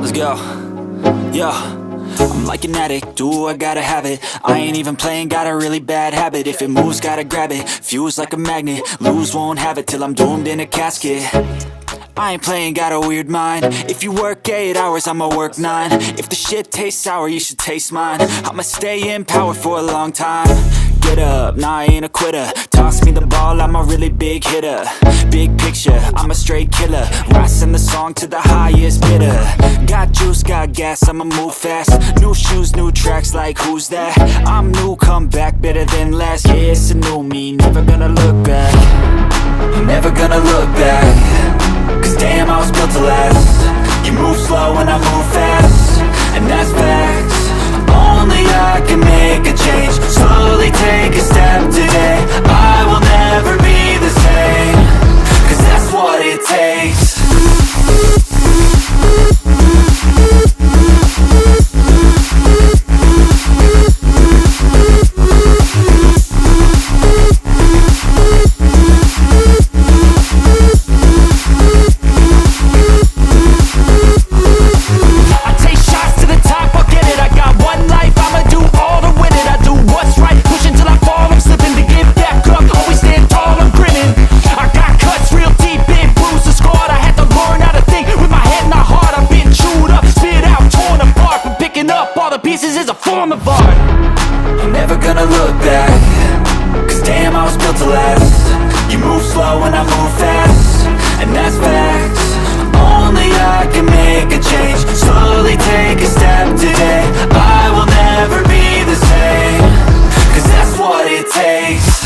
Let's go. Yo, I'm like an addict, do I gotta have it. I ain't even playing, got a really bad habit. If it moves, gotta grab it, fuse like a magnet. Lose, won't have it till I'm doomed in a casket. I ain't playing, got a weird mind. If you work 8 hours, I'ma work 9. If the shit tastes sour, you should taste mine. I'ma stay in power for a long time. Get up, nah, I ain't a quitter. Toss me the ball, I'm a really big hitter. Big picture, I'm a straight killer. Rising the song to the highest bidder. Got juice, got gas, I'ma move fast. New shoes, new tracks, like who's that? I'm new, come back, better than last. Yeah, it's a new me, never gonna look back. Never gonna look back. Cause damn, I was built to last. You move slow and I move fast, and that's facts. Only I can make a change. Slowly take a step today. I will never be the same. Cause that's what it takes. Pieces is a form of art. I'm never gonna look back. Cause damn, I was built to last. You move slow and I move fast, and that's facts. Only I can make a change. Slowly take a step today. I will never be the same. Cause that's what it takes.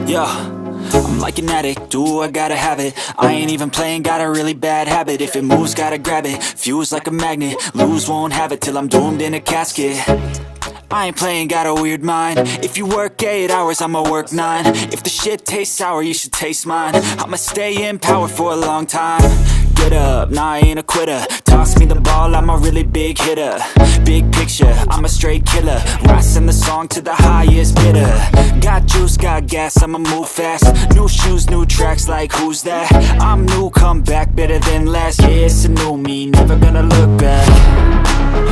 Yo, I'm like an addict, do I gotta have it. I ain't even playing, got a really bad habit. If it moves, gotta grab it, fuse like a magnet. Lose, won't have it till I'm doomed in a casket. I ain't playing, got a weird mind. If you work 8 hours, I'ma work 9. If the shit tastes sour, you should taste mine. I'ma stay in power for a long time. Get up, nah, I ain't a quitter. Toss me the ball, I'm a really big hitter. Big picture, I'm a straight killer. Rising the song to the highest bidder. Got juice, got gas, I'ma move fast. New shoes, new tracks, like who's that? I'm new, come back, better than last. Yeah, it's a new me, never gonna look back.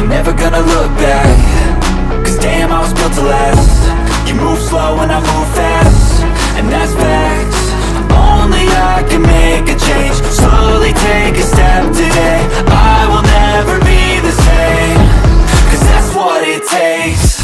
Never gonna look back. Cause damn, I was built to last. You move slow and I move fast, and that's facts. Only I can make a change. Slowly take a step today. I will never be the same. Cause that's what it takes.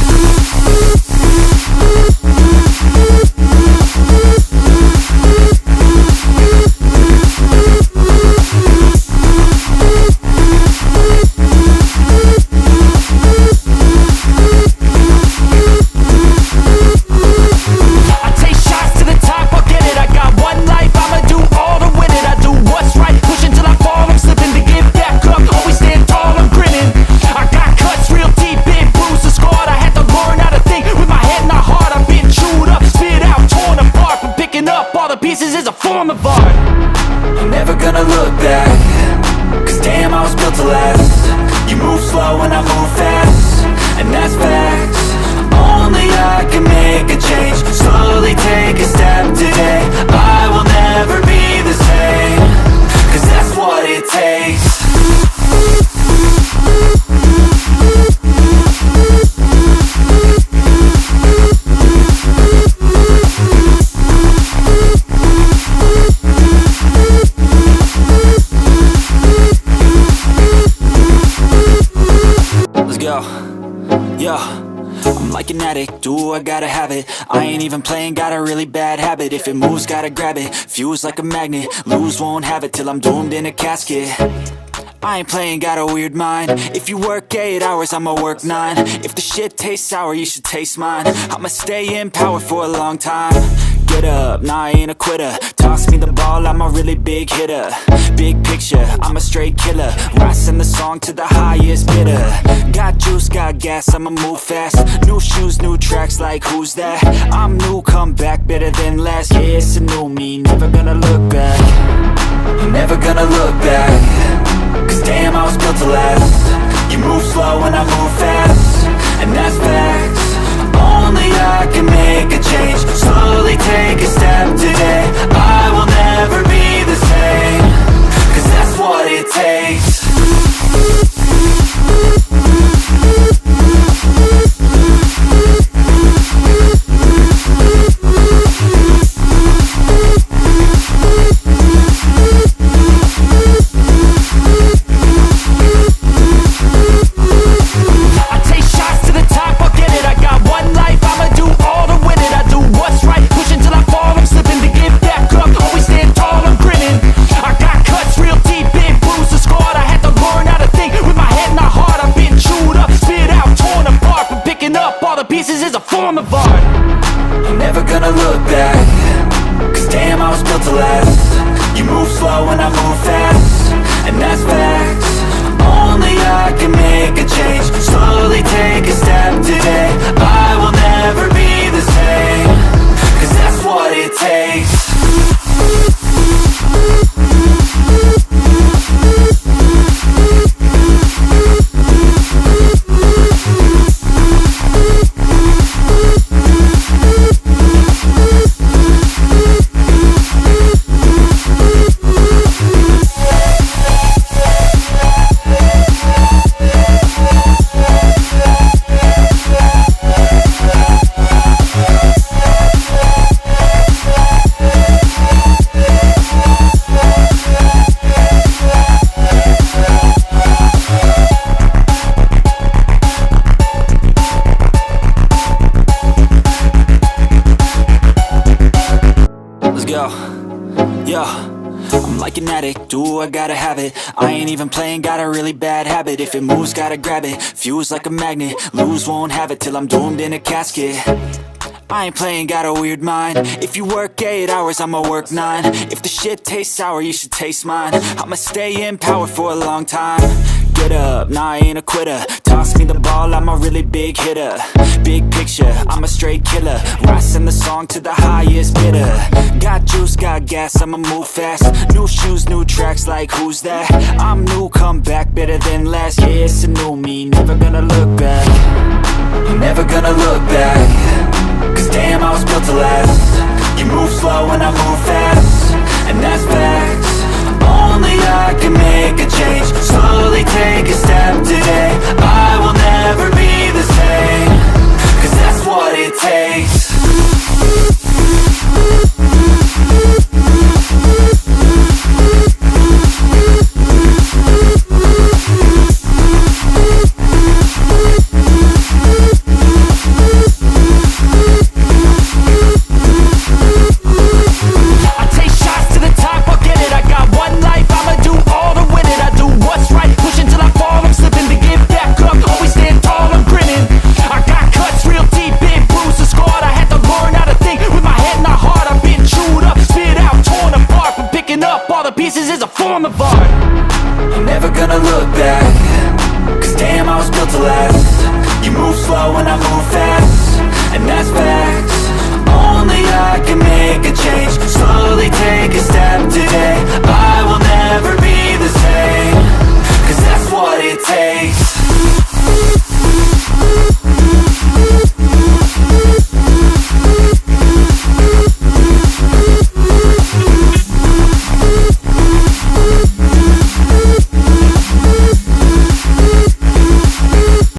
Pieces is a form of art. I'm never gonna look back. Cause damn, I was built to last. You move slow and I move fast, and that's facts. Only I can make a change. Slowly take a step today. I will never be the same. Cause that's what it takes. Yo, I'm like an addict, do I gotta have it. I ain't even playing, got a really bad habit. If it moves, gotta grab it, fuse like a magnet. Lose, won't have it till I'm doomed in a casket. I ain't playing, got a weird mind. If you work 8 hours, I'ma work 9. If the shit tastes sour, you should taste mine. I'ma stay in power for a long time. Get up, nah, I ain't a quitter. Toss me the ball, I'm a really big hitter. Big picture, I'm a straight killer. Rising the song to the highest bidder. Got juice, got gas, I'ma move fast. New shoes, new tracks, like who's that? I'm new, come back, better than last. Yeah, it's a new me, never gonna look back. Never gonna look back. Cause damn, I was built to last. You move slow and I move fast, and that's facts. Only I can make a change. Slowly take a step today. I will never be the same. Cause that's what it takes. Pieces is a form of art. I'm never gonna look back. Cause damn, I was built to last. You move slow and I move fast, and that's facts. Only I can make a change. Slowly take a step today. I will never be the same. Cause that's what it takes. Yo, I'm like an addict, do I gotta have it. I ain't even playing, got a really bad habit. If it moves, gotta grab it, fuse like a magnet. Lose, won't have it till I'm doomed in a casket. I ain't playing, got a weird mind. If you work 8 hours, I'ma work 9. If the shit tastes sour, you should taste mine. I'ma stay in power for a long time. Get up, nah, I ain't a quitter. Toss me the ball, I'm a really big hitter. Big picture, I'm a straight killer. Rising the song to the highest bidder. Got juice, got gas, I'ma move fast. New shoes, new tracks, like who's that? I'm new, come back, better than last. Yeah, it's a new me, never gonna look back. Never gonna look back. Cause damn, I was built to last. You move slow and I move fast, and that's facts. Only I can make a change. Slowly take a step today. I will never be the same. Cause that's what it takes. Pieces is a form of art. I'm never gonna look back. Cause damn, I was built to last. You move slow and I move fast, and that's facts.